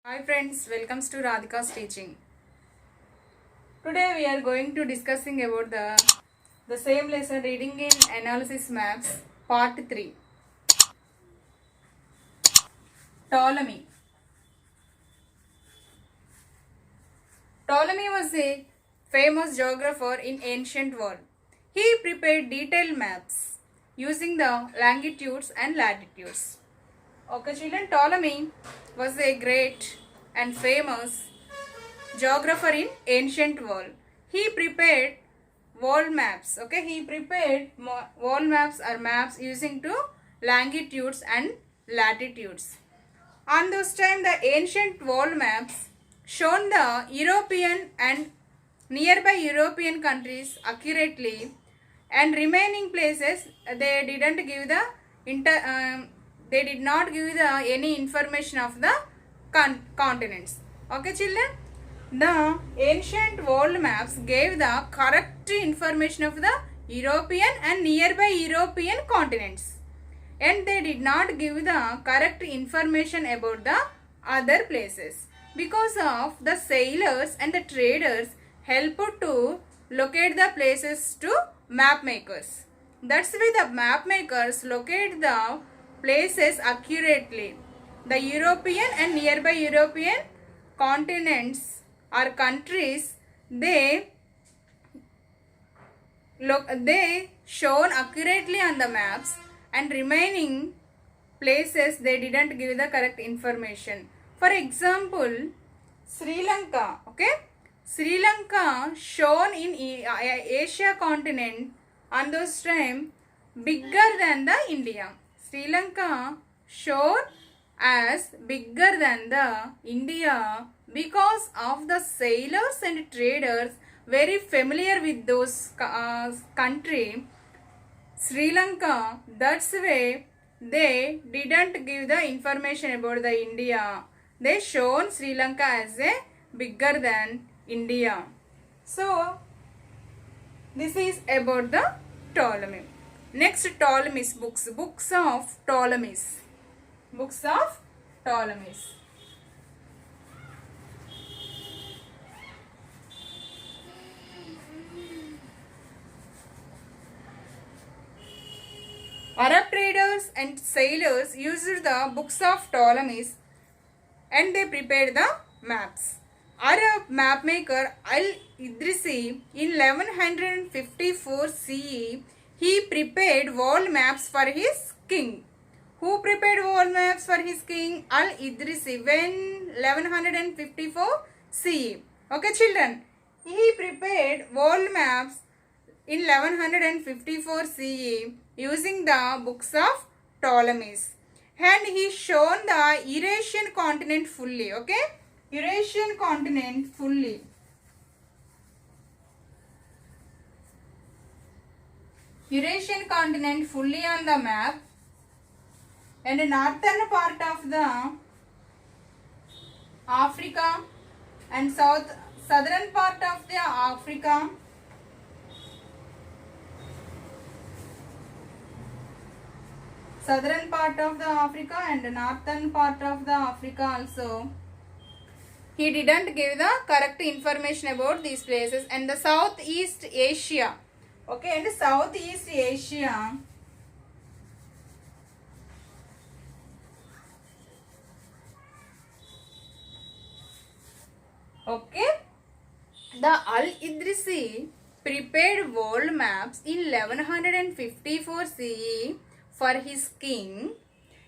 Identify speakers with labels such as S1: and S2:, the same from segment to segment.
S1: Hi friends, welcome to Radhika's teaching. Today we are going to discussing about the same lesson reading in analysis maps part 3. Ptolemy. Ptolemy was a famous geographer in ancient world. He prepared detailed maps using the longitudes and latitudes. Okay children, Ptolemy was a great and famous geographer in ancient world. He prepared world maps. Okay, he prepared world maps or maps using to longitudes and latitudes. On those time, the ancient world maps shown the European and nearby European countries accurately, and remaining places they didn't give the they did not give the any information of the continents. Okay children, the ancient world maps gave the correct information of the European and nearby European continents, and they did not give the correct information about the other places because of the sailors and the traders helped to locate the places to map makers. That's why the map makers locate the places accurately. The European and nearby European continents or countries, they shown accurately on the maps, and remaining places they didn't give the correct information. For example, Sri Lanka. Okay, Sri Lanka shown in Asia continent on those time bigger than the India. Sri Lanka shown as bigger than the India because of the sailors and traders very familiar with those country, Sri Lanka. That's why they didn't give the information about the India. They shown Sri Lanka as a bigger than India. So this is about the Ptolemy. Next, Ptolemy's books. Books of Ptolemy's. Books of Ptolemy's. Arab traders and sailors used the books of Ptolemy's and they prepared the maps. Arab mapmaker Al-Idrisi in 1154 CE, he prepared world maps for his king. Who prepared world maps for his king? Al-Idrisi when 1154 CE. Okay children, he prepared world maps in 1154 CE using the books of Ptolemy's, and he shown the Eurasian continent fully. Okay, Eurasian continent fully. Eurasian continent fully on the map, and the northern part of the Africa and southern part of the Africa, southern part of the Africa and the northern part of the Africa also. He didn't give the correct information about these places, and the Southeast Asia. Okay, and Southeast Asia, okay, the Al-Idrisi prepared world maps in 1154 CE for his king.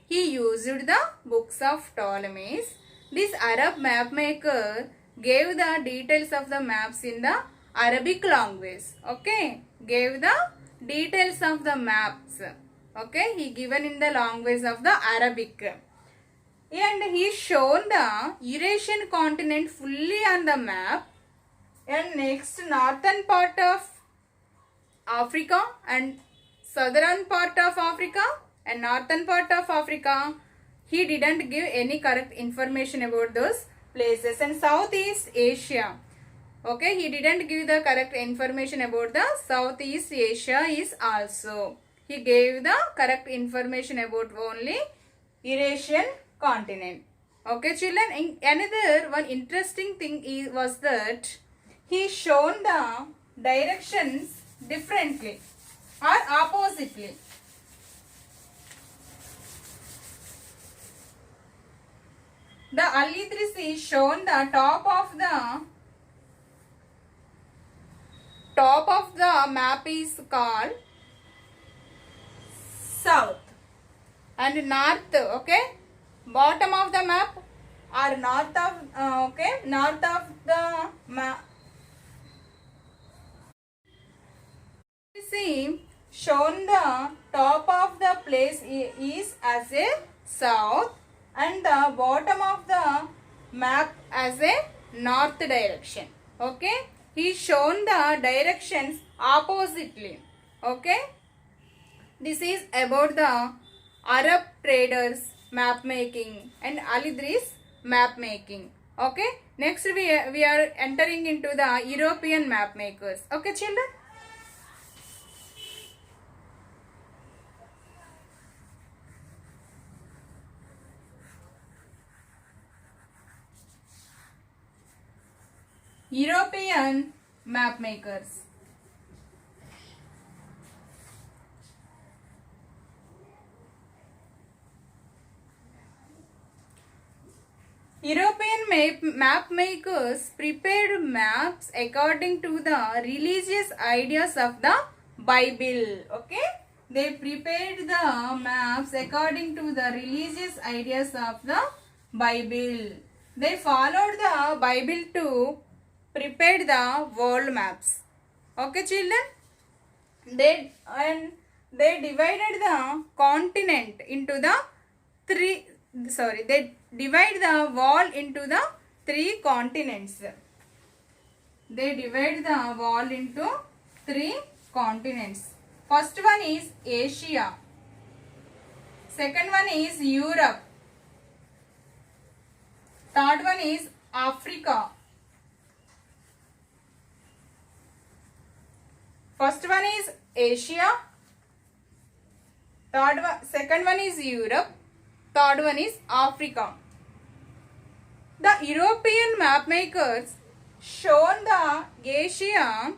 S1: He used the books of Ptolemy's. This Arab map maker gave the details of the maps in the Arabic language. Okay, gave the details of the maps. Okay, he given in the language of the Arabic, and he shown the Eurasian continent fully on the map. And next, northern part of Africa and southern part of Africa and northern part of Africa, he didn't give any correct information about those places. And Southeast Asia, okay, he didn't give the correct information about the Southeast Asia is also. He gave the correct information about only Eurasian continent. Okay, children. Another one interesting thing was that he shown the directions differently or oppositely. The Alidris is shown the top of the map is called south and north. Okay, bottom of the map or north of north of the map. See, shown the top of the place is as a south and the bottom of the map as a north direction. Okay, he shown the directions oppositely. Okay, this is about the Arab traders map making and Alidris map making. Okay, next we are entering into the European map makers. Okay, children. European map makers. European map makers prepared maps according to the religious ideas of the Bible. Okay, they prepared the maps according to the religious ideas of the Bible. They followed the Bible to prepare the world maps. Okay, children. They divided the continent into the they divide the world into the three continents. They divide the world into three continents. First one is Asia. Second one is Europe. Third one is Africa. First one is Asia. Second one is Europe. Third one is Africa. The European map makers shown the Asia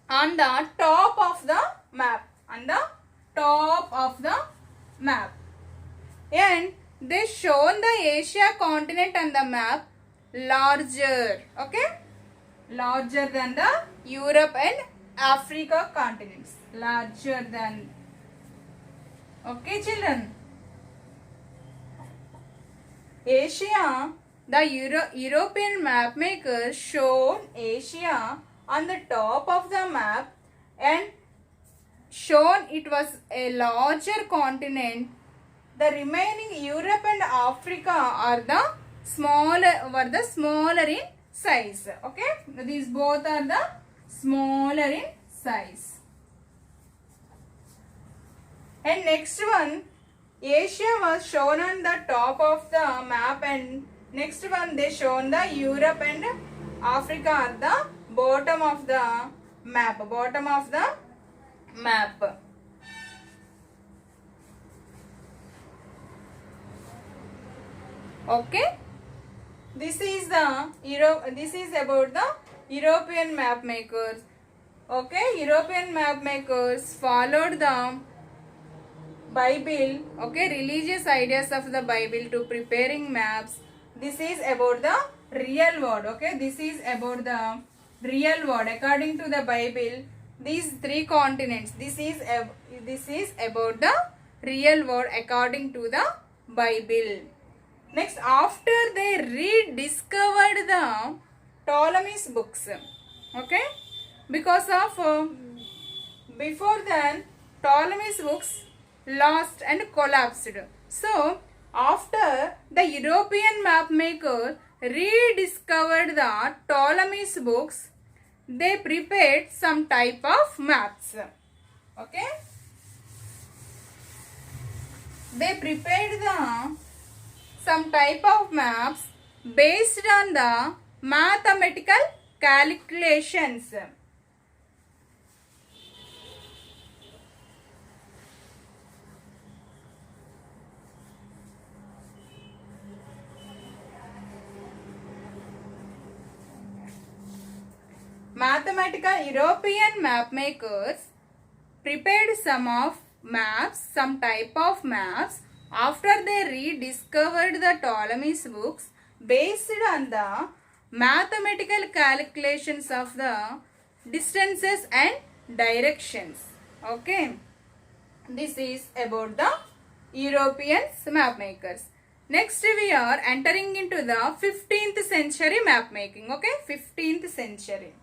S1: on the top of the map. On the top of the map. And they shown the Asia continent on the map larger. Okay? Larger than the Europe and Africa continents. Larger than. Okay, children. Asia, the European map makers shown Asia on the top of the map and shown it was a larger continent. The remaining Europe and Africa are the smaller in size. Okay, these both are the smaller in size. And next one, Asia was shown on the top of the map and next one they shown the Europe and Africa at the bottom of the map. Bottom of the map. Okay. This is about the European map makers. Okay. European map makers followed the Bible, okay, religious ideas of the Bible to preparing maps. This is about the real world, okay. This is about the real world according to the Bible. These three continents. This is about the real world according to the Bible. Next, after they rediscovered the Ptolemy's books, okay, because of before then Ptolemy's books lost and collapsed. So, after the European map maker rediscovered the Ptolemy's books, they prepared some type of maps. Okay? They prepared some type of maps based on the mathematical calculations. mathematical European map makers prepared some type of maps after they rediscovered the Ptolemy's books based on the mathematical calculations of the distances and directions. Okay, this is about the European map makers. Next we are entering into the 15th century map making. Okay, 15th century.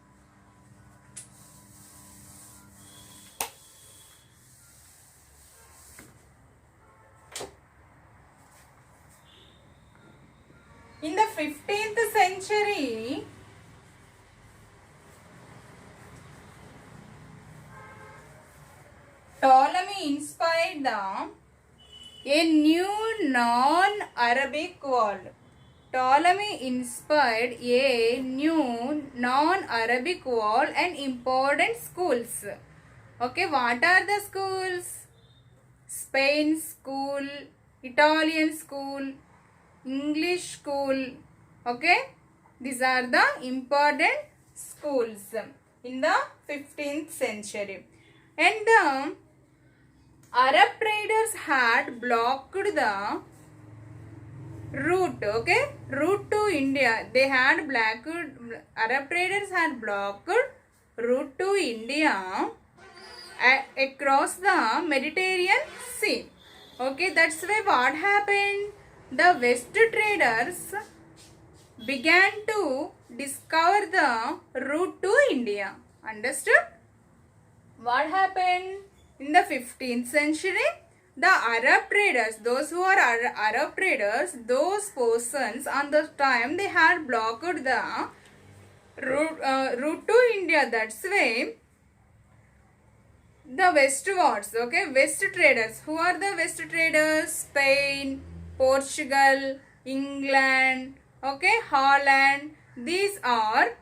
S1: In the 15th century, Ptolemy inspired a new non-Arabic world. Ptolemy inspired a new non-Arabic world and important schools. Okay, what are the schools? Spain school, Italian school, English school. Okay, these are the important schools in the 15th century. And the Arab traders had blocked the route, okay, route to India. They had blocked, Arab traders had blocked route to India across the Mediterranean Sea. Okay, that's why what happened? The West traders began to discover the route to India. Understood? What happened? In the 15th century, the Arab traders, those who are Arab traders, those persons on the time they had blocked the route to India. That's why the westwards, okay, West traders. Who are the West traders? Spain, Portugal, England, okay, Holland. These are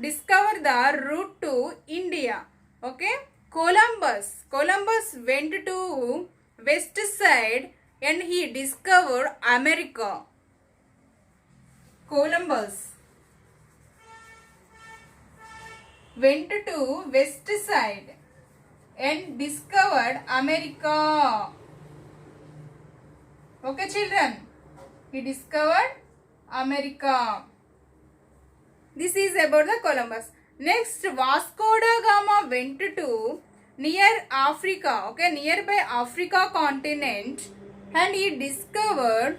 S1: discover the route to India. Okay, Columbus went to west side and he discovered America. Columbus went to west side and discovered America. Okay, children, he discovered America. This is about the Columbus. Next, Vasco da Gama went to near Africa, okay, nearby Africa continent, and he discovered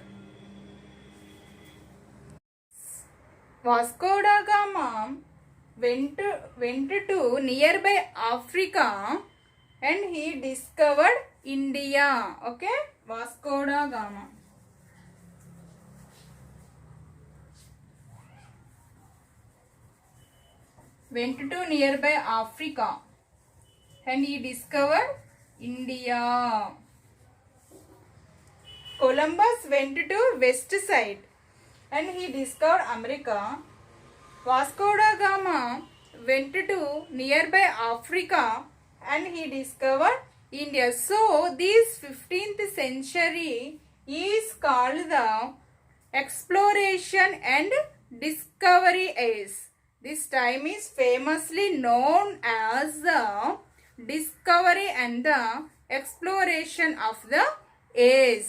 S1: Vasco da Gama went to nearby Africa and he discovered India. Okay, Vasco da Gama. Went to nearby Africa and he discovered India. Columbus went to west side and he discovered America. Vasco da Gama went to nearby Africa and he discovered India. So this 15th century is called the exploration and discovery age. This time is famously known as the discovery and the exploration of the age.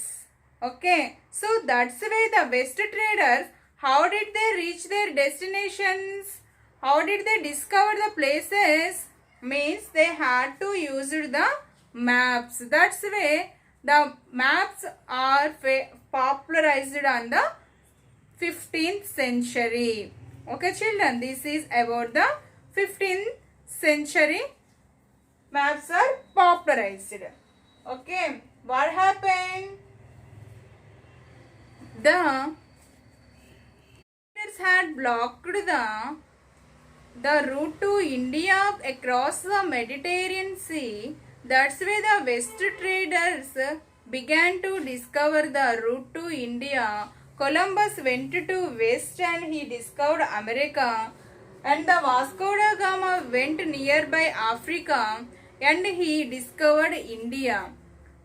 S1: Okay, so that's why the West traders, how did they reach their destinations? How did they discover the places? Means they had to use the maps. That's why the maps are popularized on the 15th century. Okay, children, this is about the 15th century. Maps are popularized. Okay, what happened? The traders had blocked the route to India across the Mediterranean Sea. That's why the West traders began to discover the route to India. Columbus went to west and he discovered America, and the Vasco da Gama went nearby Africa and he discovered India.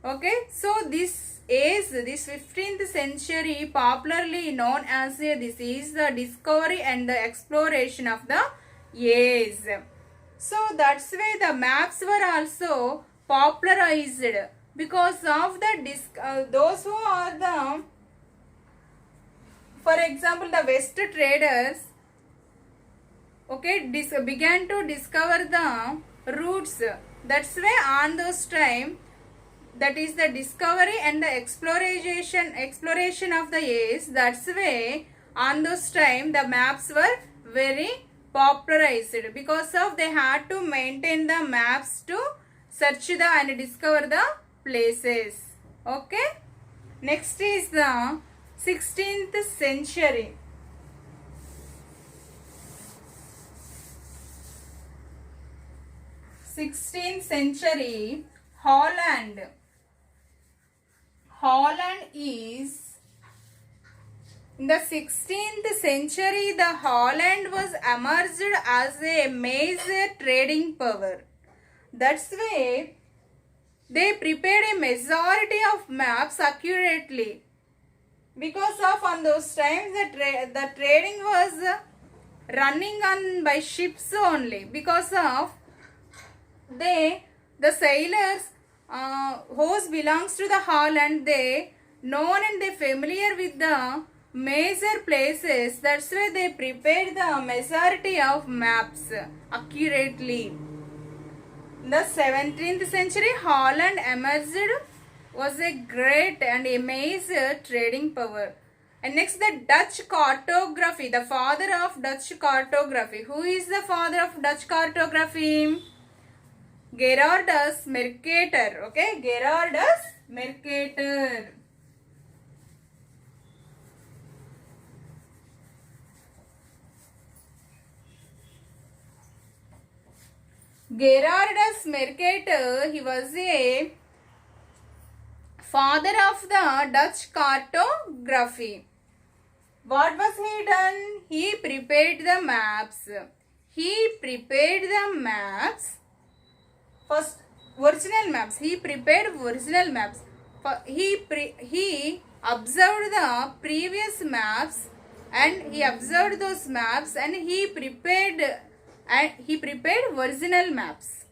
S1: Okay, so this is this 15th century popularly known as this is the discovery and the exploration of the Yes. So that's why the maps were also popularized because of the those who are the, for example, the West traders, okay, began to discover the routes. That's why on those time, that is the discovery and the exploration of the ace. That's why on those time the maps were very popularized because of they had to maintain the maps to search the and discover the places. Okay, next is the 16th century. 16th century, Holland. Holland is, in the 16th century, the Holland was emerged as a major trading power. That's why they prepared a majority of maps accurately. Because of on those times the trading was running on by ships only. Because of the sailors whose belongs to the Holland, they known and they familiar with the major places. That's why they prepared the majority of maps accurately. In the 17th century, Holland emerged, was a great and a major trading power. And next, the Dutch cartography, the father of Dutch cartography. Who is the father of Dutch cartography? Gerardus Mercator. Okay, Gerardus Mercator. Gerardus Mercator, he was a father of the Dutch cartography. What was he done? He prepared the maps. He prepared the maps. First, original maps. He prepared original maps. He observed the previous maps and he observed those maps and he prepared original maps.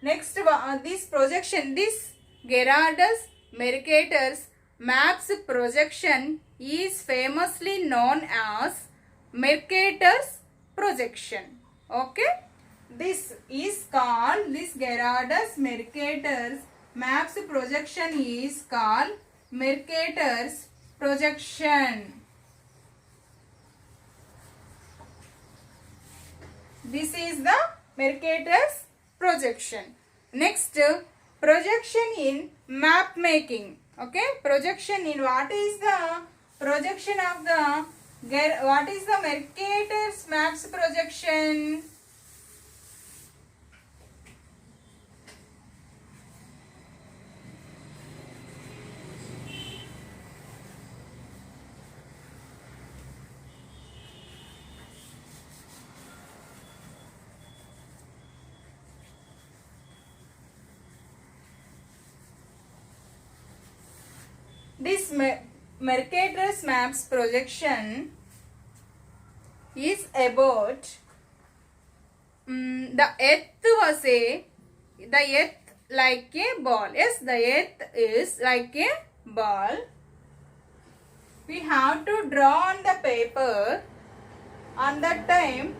S1: Next, this projection, this Gerardus Mercator's maps projection is famously known as Mercator's projection. Okay, this is called, this Gerardus Mercator's maps projection is called Mercator's projection. This is the Mercator's projection. Next, projection in map making. Okay, projection in, what is the projection of the, what is the Mercator's maps projection? This Mercator's maps projection is about the earth was the earth like a ball. Yes, the earth is like a ball. We have to draw on the paper. On that time,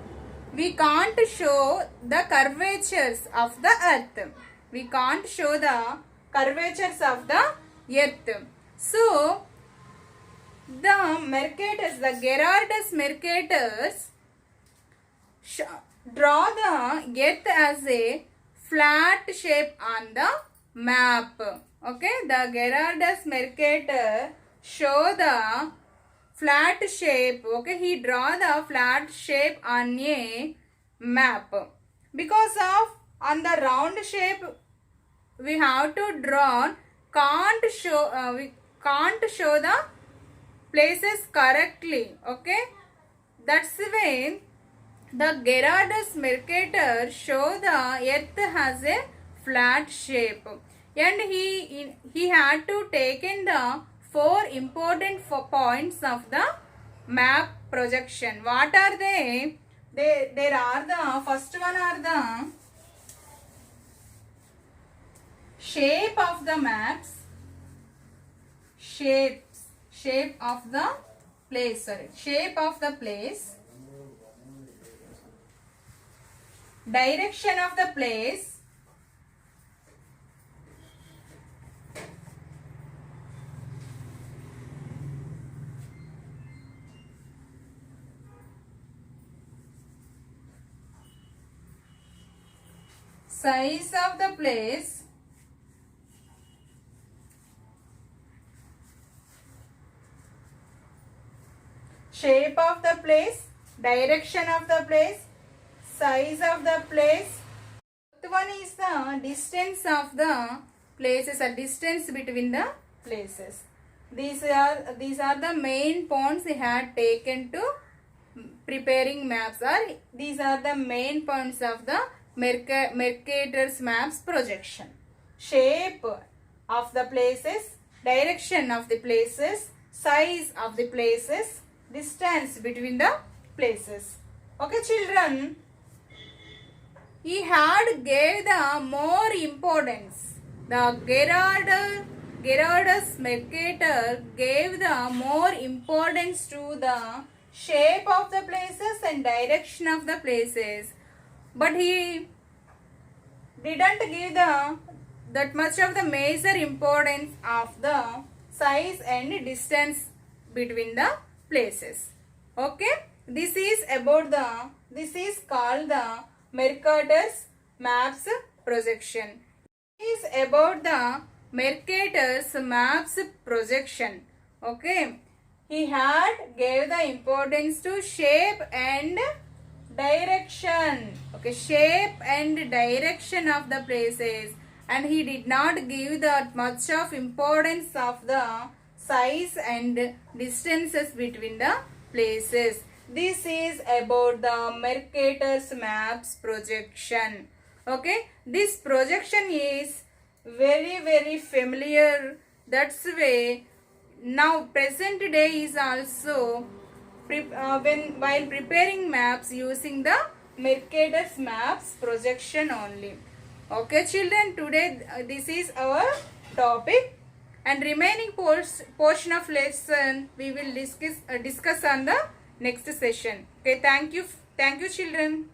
S1: we can't show the curvatures of the earth. We can't show the curvatures of the earth. So, the Mercators, the Gerardus Mercators, draw the earth as a flat shape on the map. Okay, the Gerardus Mercator show the flat shape. Okay, he draw the flat shape on a map. Because of on the round shape, we have to draw. We can't show the places correctly. Okay, that's why the Gerardus Mercator show the earth has a flat shape, and he had to take in the 4 important points of the map projection. What are they? there are the first one are the shape of the maps, shape of the place, shape of the place, direction of the place, size of the place, shape of the place, direction of the place, size of the place. Fourth one is the distance of the places, a distance between the places. These are the main points he had taken to preparing maps, or these are the main points of the Mercator's maps projection. Shape of the places, direction of the places, size of the places, distance between the places. Okay children, he had gave the more importance. The Gerardus Mercator gave the more importance to the shape of the places and direction of the places, but he didn't give that much of the major importance of the size and distance between the places. Okay, this is called the Mercator's maps projection. This is about the Mercator's maps projection. Okay, he had gave the importance to shape and direction. Okay, shape and direction of the places, and he did not give that much of importance of the size and distances between the places. This is about the Mercator's maps projection. Okay, this projection is very familiar. That's way now present day is also while preparing maps using the Mercator's maps projection only. Okay children, today this is our topic, and remaining portion of lesson we will discuss on the next session. Okay, thank you children.